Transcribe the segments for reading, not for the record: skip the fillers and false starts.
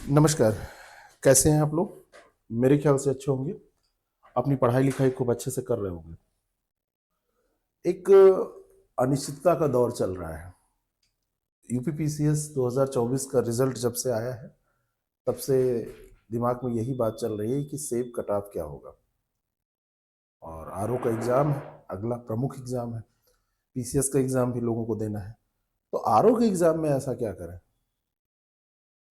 नमस्कार। कैसे हैं आप लोग? मेरे ख्याल से अच्छे होंगे। अपनी पढ़ाई लिखाई खूब अच्छे से कर रहे होंगे। एक अनिश्चितता का दौर चल रहा है। यूपीपीसीएस 2024 का रिजल्ट जब से आया है तब से दिमाग में यही बात चल रही है कि सेब कट ऑफ क्या होगा। और आरओ का एग्जाम है, अगला प्रमुख एग्जाम है। पीसीएस का एग्जाम भी लोगों को देना है। तो आरओ के एग्जाम में ऐसा क्या करें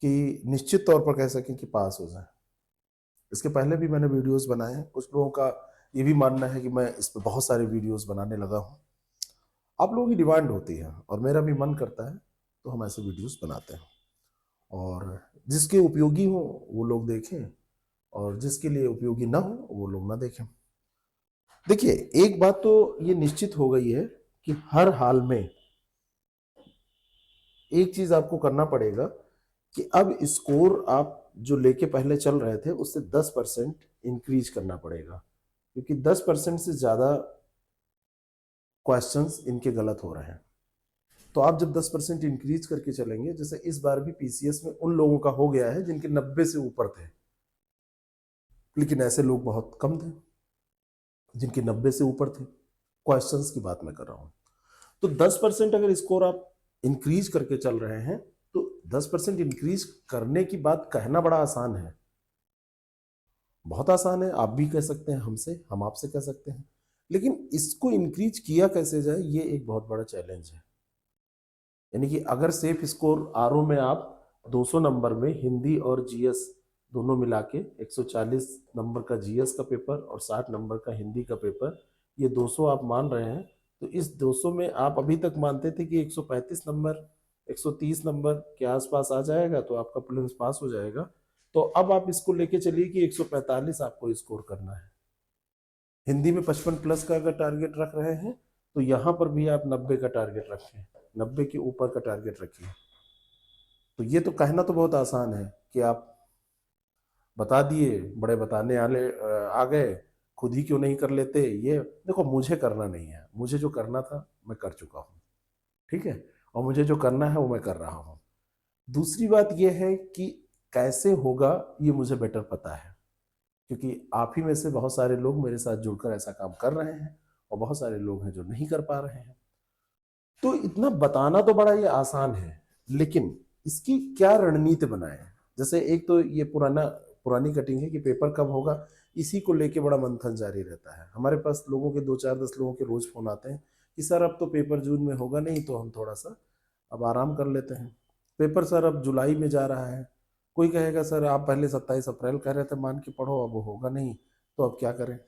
कि निश्चित तौर पर कह सकें कि पास हो जाए। इसके पहले भी मैंने वीडियोस बनाए हैं। कुछ लोगों का ये भी मानना है कि मैं इस पे बहुत सारे वीडियोस बनाने लगा हूँ। आप लोगों की डिमांड होती है और मेरा भी मन करता है, तो हम ऐसे वीडियोस बनाते हैं। और जिसके उपयोगी हो वो लोग देखें, और जिसके लिए उपयोगी ना हो वो लोग ना देखें। देखिए, एक बात तो ये निश्चित हो गई है कि हर हाल में एक चीज आपको करना पड़ेगा कि अब स्कोर आप जो लेके पहले चल रहे थे उससे 10% इंक्रीज करना पड़ेगा, क्योंकि 10% से ज्यादा क्वेश्चंस इनके गलत हो रहे हैं। तो आप जब 10% इंक्रीज करके चलेंगे, जैसे इस बार भी पीसीएस में उन लोगों का हो गया है जिनके 90 से ऊपर थे, लेकिन ऐसे लोग बहुत कम थे जिनके 90 से ऊपर थे। क्वेश्चंस की बात मैं कर रहा हूं। तो 10% अगर स्कोर आप इंक्रीज करके चल रहे हैं, तो 10% इंक्रीज करने की बात कहना बड़ा आसान है, बहुत आसान है। आप भी कह सकते हैं हमसे, हम आपसे कह सकते हैं, लेकिन इसको इंक्रीज किया कैसे जाए ये एक बहुत बड़ा चैलेंज है। यानी कि अगर सेफ स्कोर आरओ में आप 200 नंबर में हिंदी और जीएस दोनों मिला के 140 नंबर का जीएस का पेपर और 60 नंबर का हिंदी का पेपर, ये 200 आप मान रहे हैं, तो इस 200 में आप अभी तक मानते थे कि 135 नंबर 130 नंबर के आसपास आ जाएगा तो आपका प्रीलिम्स पास हो जाएगा। तो अब आप इसको लेके चलिए कि 145 आपको स्कोर करना है। हिंदी में 55 प्लस का अगर टारगेट रख रहे हैं, तो यहाँ पर भी आप 90 का टारगेट रखें, 90 के ऊपर का टारगेट रखिए। तो ये तो कहना तो बहुत आसान है कि आप बता दिए, बड़े बताने आले आ गए, खुद ही क्यों नहीं कर लेते। ये देखो, मुझे करना नहीं है, मुझे जो करना था मैं कर चुका हूँ, ठीक है, और मुझे जो करना है वो मैं कर रहा हूँ। दूसरी बात ये है कि कैसे होगा ये मुझे बेटर पता है, क्योंकि आप ही में से बहुत सारे लोग मेरे साथ जुड़कर ऐसा काम कर रहे हैं और बहुत सारे लोग हैं जो नहीं कर पा रहे हैं। तो इतना बताना तो बड़ा ये आसान है, लेकिन इसकी क्या रणनीति बनाए। जैसे एक तो ये पुरानी कटिंग है कि पेपर कब होगा, इसी को लेके बड़ा मंथन जारी रहता है। हमारे पास लोगों के 2 4 10 लोगों के रोज फोन आते हैं कि सर अब तो पेपर जून में होगा नहीं, तो हम थोड़ा सा अब आराम कर लेते हैं। पेपर सर अब जुलाई में जा रहा है। कोई कहेगा सर आप पहले 27 अप्रैल कह रहे थे मान के पढ़ो, अब वो होगा नहीं, तो अब क्या करें।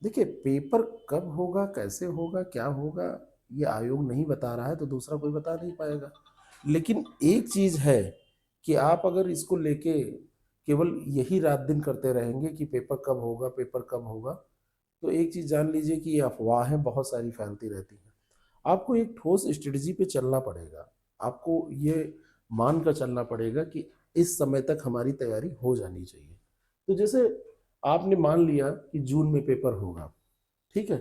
देखिए, पेपर कब होगा, कैसे होगा, क्या होगा, ये आयोग नहीं बता रहा है तो दूसरा कोई बता नहीं पाएगा। लेकिन एक चीज है कि आप अगर इसको लेके केवल यही रात दिन करते रहेंगे कि पेपर कब होगा, पेपर कब होगा, तो एक चीज जान लीजिए कि ये अफवाहें बहुत सारी फैलती रहती हैं। आपको एक ठोस स्ट्रेटजी पे चलना पड़ेगा। आपको ये मान कर चलना पड़ेगा कि इस समय तक हमारी तैयारी हो जानी चाहिए। तो जैसे आपने मान लिया कि जून में पेपर होगा, ठीक है,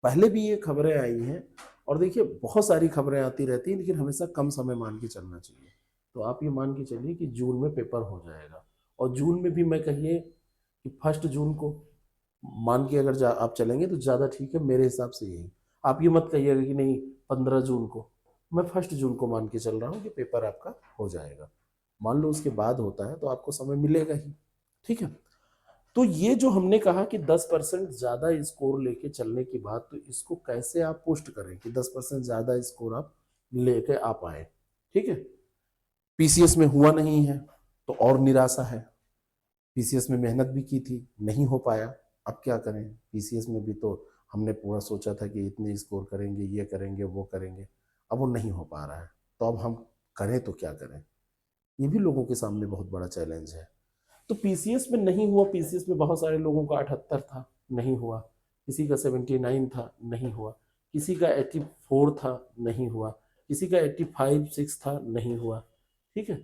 पहले भी ये खबरें आई हैं, और देखिए बहुत सारी खबरें आती रहती हैं, लेकिन हमेशा कम समय मान के चलना चाहिए। तो आप ये मान के चलिए कि जून में पेपर हो जाएगा, और जून में भी मैं कहिए कि 1 जून को मान के अगर आप चलेंगे तो ज़्यादा ठीक है मेरे हिसाब से। यही आप ये मत कहिएगा कि नहीं 15 जून को, मैं 1 जून को मान के चल रहा हूँ कि पेपर आपका हो जाएगा। मान लो उसके बाद होता है तो आपको समय मिलेगा ही, ठीक है। तो ये जो हमने कहा कि 10% ज्यादा स्कोर लेके चलने की बात, तो इसको कैसे आप पोस्ट करें कि 10% ज्यादा स्कोर आप लेके आ पाए, ठीक है। पीसीएस में हुआ नहीं है तो और निराशा है। पीसीएस में मेहनत भी की थी, नहीं हो पाया, अब क्या करें। पीसीएस में भी तो हमने पूरा सोचा था कि इतने स्कोर करेंगे, ये करेंगे, वो करेंगे, अब वो नहीं हो पा रहा है, तो अब हम करें तो क्या करें। ये भी लोगों के सामने बहुत बड़ा चैलेंज है। तो पीसीएस में नहीं हुआ, पीसीएस में बहुत सारे लोगों का 78 था, नहीं हुआ। किसी का 79 था, नहीं हुआ। किसी का 84 था, नहीं हुआ। किसी का 85 6 था, नहीं हुआ, ठीक है।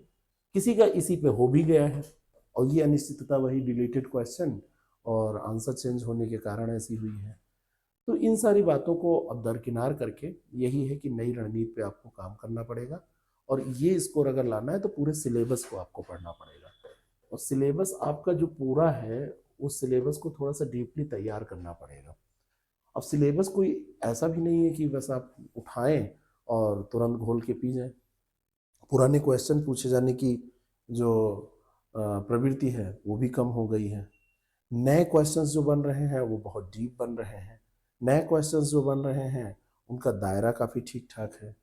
किसी का इसी पे हो भी गया है, और ये अनिश्चितता वही डिलीटेड क्वेश्चन और आंसर चेंज होने के कारण ऐसी हुई है। तो इन सारी बातों को अब दरकिनार करके यही है कि नई रणनीति पे आपको काम करना पड़ेगा, और ये स्कोर अगर लाना है तो पूरे सिलेबस को आपको पढ़ना पड़ेगा, और सिलेबस आपका जो पूरा है उस सिलेबस को थोड़ा सा डीपली तैयार करना पड़ेगा। अब सिलेबस कोई ऐसा भी नहीं है कि बस आप उठाएं और तुरंत घोल के पी जाएं। पुराने क्वेश्चन पूछे जाने की जो प्रवृत्ति है वो भी कम हो गई है। नए क्वेश्चंस जो बन रहे हैं वो बहुत डीप बन रहे हैं। नए क्वेश्चंस जो बन रहे हैं उनका दायरा काफ़ी ठीक ठाक है।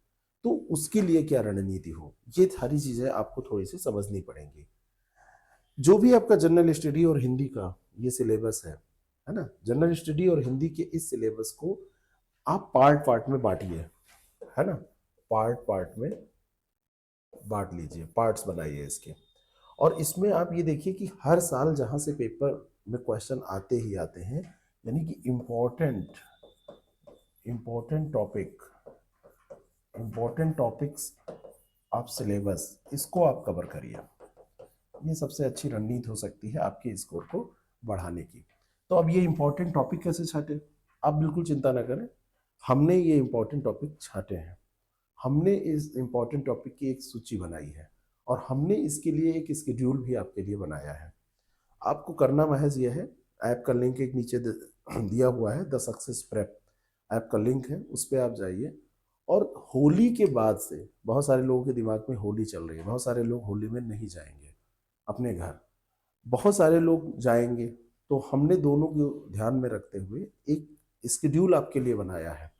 तो उसके लिए क्या रणनीति हो, ये सारी चीज़ें आपको थोड़ी सी समझनी पड़ेंगी। जो भी आपका जनरल स्टडी और हिंदी का ये सिलेबस है ना, जनरल स्टडी और हिंदी के इस सिलेबस को आप पार्ट पार्ट में बांटिए, है ना, पार्ट पार्ट में बांट लीजिए, पार्ट्स बनाइए इसके। और इसमें आप ये देखिए कि हर साल जहाँ से पेपर में क्वेश्चन आते ही आते हैं, यानी कि इम्पोर्टेंट टॉपिक्स ऑफ सिलेबस, इसको आप कवर करिए। ये सबसे अच्छी रणनीति हो सकती है आपके स्कोर को बढ़ाने की। तो अब ये इम्पोर्टेंट टॉपिक कैसे छाटे, आप बिल्कुल चिंता ना करें, हमने ये इम्पोर्टेंट टॉपिक छाटे हैं। हमने इस इम्पोर्टेंट टॉपिक की एक सूची बनाई है और हमने इसके लिए एक शेड्यूल भी आपके लिए बनाया है। आपको करना महज यह है, ऐप का लिंक एक नीचे दिया हुआ है, द सक्सेस प्रेप ऐप का लिंक है, उस पर आप जाइए। और होली के बाद से बहुत सारे लोगों के दिमाग में होली चल रही है, बहुत सारे लोग होली में नहीं जाएंगे अपने घर, बहुत सारे लोग जाएंगे। तो हमने दोनों को ध्यान में रखते हुए एक शेड्यूल आपके लिए बनाया है।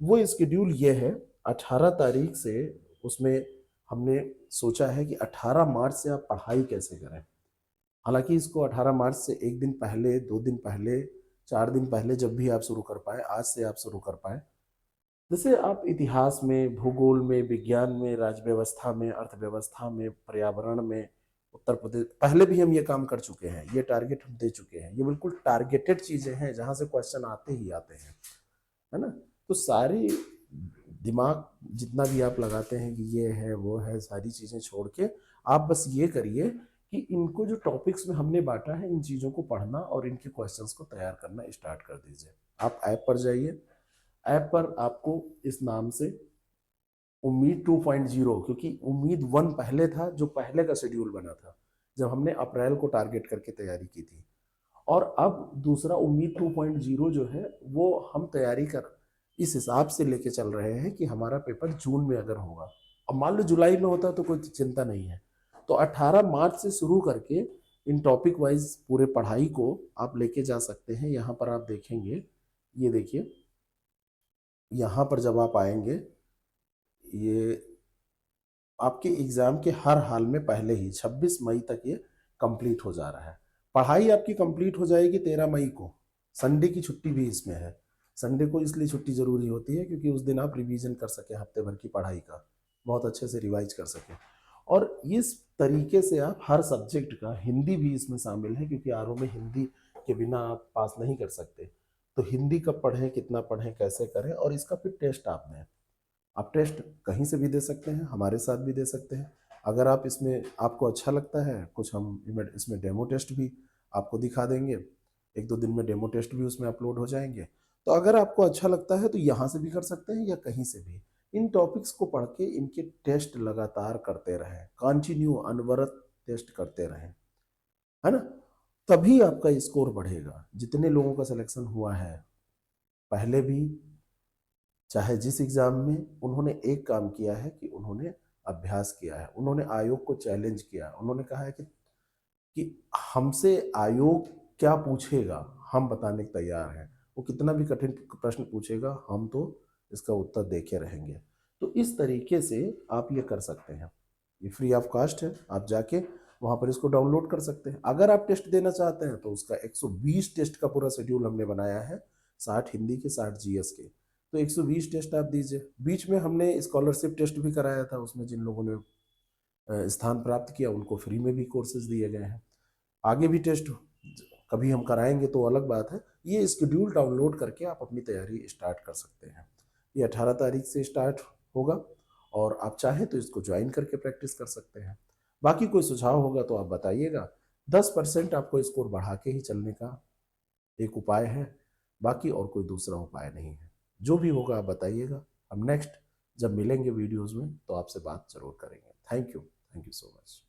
वो शेड्यूल ये है, 18 तारीख से उसमें हमने सोचा है कि 18 मार्च से आप पढ़ाई कैसे करें। हालांकि इसको 18 मार्च से एक दिन पहले, 2 दिन पहले, 4 दिन पहले, जब भी आप शुरू कर पाए, आज से आप शुरू कर पाए। जैसे आप इतिहास में, भूगोल में, विज्ञान में, राज्य व्यवस्था में, अर्थव्यवस्था में, पर्यावरण में, उत्तर प्रदेश, पहले भी हम ये काम कर चुके हैं, ये टारगेट हम दे चुके हैं। ये बिल्कुल टारगेटेड चीजें हैं जहां से क्वेश्चन आते ही आते हैं, है ना। तो सारी दिमाग जितना भी आप लगाते हैं कि ये है वो है, सारी चीजें छोड़ के आप बस ये करिए कि इनको जो टॉपिक्स में हमने बांटा है, इन चीजों को पढ़ना और इनके क्वेश्चंस को तैयार करना स्टार्ट कर दीजिए। आप ऐप पर जाइए, ऐप पर आपको इस नाम से उम्मीद 2.0, क्योंकि उम्मीद 1 पहले था, जो पहले का शेड्यूल बना था जब हमने अप्रैल को टारगेट करके तैयारी की थी, और अब दूसरा उम्मीद 2.0 जो है वो हम तैयारी कर इस हिसाब से लेके चल रहे हैं कि हमारा पेपर जून में अगर होगा, अब मान लो जुलाई में होता तो कोई चिंता नहीं है। तो 18 मार्च से शुरू करके इन टॉपिक वाइज पूरे पढ़ाई को आप लेके जा सकते हैं। यहाँ पर आप देखेंगे, ये देखिए, यहाँ पर जब आप आएंगे, ये आपके एग्जाम के हर हाल में पहले ही 26 मई तक ये कंप्लीट हो जा रहा है। पढ़ाई आपकी कंप्लीट हो जाएगी 13 मई को। संडे की छुट्टी भी इसमें है। संडे को इसलिए छुट्टी जरूरी होती है क्योंकि उस दिन आप रिवीजन कर सकें हफ्ते भर की पढ़ाई का, बहुत अच्छे से रिवाइज कर सकें। और इस तरीके से आप हर सब्जेक्ट का, हिंदी भी इसमें शामिल है क्योंकि आरओ में हिंदी के बिना आप पास नहीं कर सकते। तो हिंदी कब पढ़ें, कितना पढ़ें, कैसे करें, और इसका फिर टेस्ट आप दें। आप टेस्ट कहीं से भी दे सकते हैं, हमारे साथ भी दे सकते हैं। अगर आप इसमें, आपको अच्छा लगता है कुछ, हम इसमें डेमो टेस्ट भी आपको दिखा देंगे। 1-2 दिन में डेमो टेस्ट भी उसमें अपलोड हो जाएंगे। तो अगर आपको अच्छा लगता है तो यहाँ से भी कर सकते हैं या कहीं से भी। इन टॉपिक्स को पढ़ के इनके टेस्ट लगातार करते रहें, कंटिन्यू अनवरत टेस्ट करते रहें, है ना। तभी आपका स्कोर बढ़ेगा। जितने लोगों का सिलेक्शन हुआ है पहले भी, चाहे जिस एग्जाम में, उन्होंने एक काम किया है कि उन्होंने अभ्यास किया है, उन्होंने आयोग को चैलेंज किया, उन्होंने कहा है कि हमसे आयोग क्या पूछेगा हम बताने के तैयार हैं, वो कितना भी कठिन प्रश्न पूछेगा हम तो इसका उत्तर देके रहेंगे। तो इस तरीके से आप ये कर सकते हैं। ये फ्री ऑफ कास्ट है, आप जाके वहाँ पर इसको डाउनलोड कर सकते हैं। अगर आप टेस्ट देना चाहते हैं तो उसका 120 टेस्ट का पूरा शेड्यूल हमने बनाया है, 60 हिंदी के, 60 जीएस के। तो 120 टेस्ट आप दीजिए। बीच में हमने स्कॉलरशिप टेस्ट भी कराया था, उसमें जिन लोगों ने स्थान प्राप्त किया उनको फ्री में भी कोर्सेज दिए गए हैं। आगे भी टेस्ट कभी हम कराएंगे तो अलग बात है। ये शेड्यूल डाउनलोड करके आप अपनी तैयारी स्टार्ट कर सकते हैं। ये 18 तारीख से स्टार्ट होगा और आप चाहें तो इसको ज्वाइन करके प्रैक्टिस कर सकते हैं। बाकी कोई सुझाव होगा तो आप बताइएगा। 10% आपको स्कोर बढ़ा के ही चलने का एक उपाय है, बाकी और कोई दूसरा उपाय नहीं है। जो भी होगा आप बताइएगा, हम नेक्स्ट जब मिलेंगे वीडियोस में तो आपसे बात जरूर करेंगे। Thank you so much.